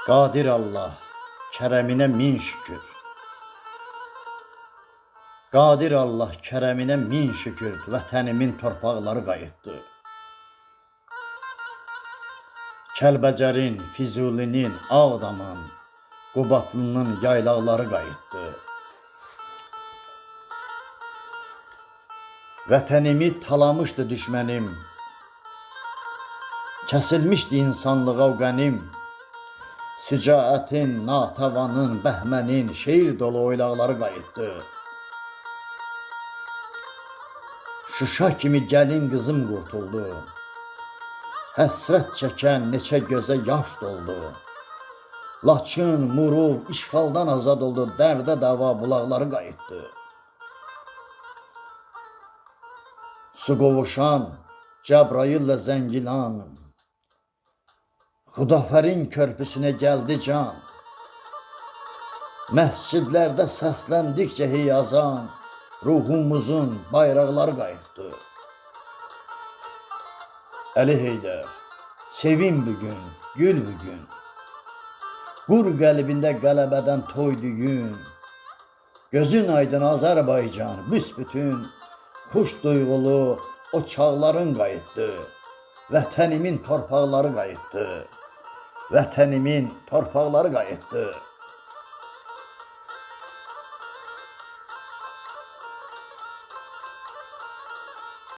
Qadir Allah, kərəminə min şükür. Qadir Allah, kərəminə min şükür. Vətənimin torpaqları qayıtdı. Kəlbəcərin, Füzulinin, Ağdamın, Qubatlının yaylaqları qayıtdı. Vətənimi talamışdı düşmənim. Kəsilmişdi insanlığa qənim. Sücaətin, Natavanın, Bəhmənin şeir dolu oylaqları qayıtdı. Şuşa kimi gəlin qızım qurtuldu. Həsrət çəkən neçə gözə yaş doldu. Laçın, Murov işğaldan azad oldu. Dərdə dava bulaqları qayıtdı. Su qovuşan Cəbrayıllə Zəngilan, Xudafərin körpüsünə gəldi can. Məscidlərdə səsləndikcə heyazan, ruhumuzun bayraqları qayıtdı. Əli Heydər, sevin bugün, gül bugün. Qur qəlbində qələbədən toy düyün. Gözün aydın Azərbaycan, büsbütün. Xuş duyğulu o çağların qayıtdı. Vətənimin torpaqları qayıtdı. Vətənimin torpaqları qayıtdı.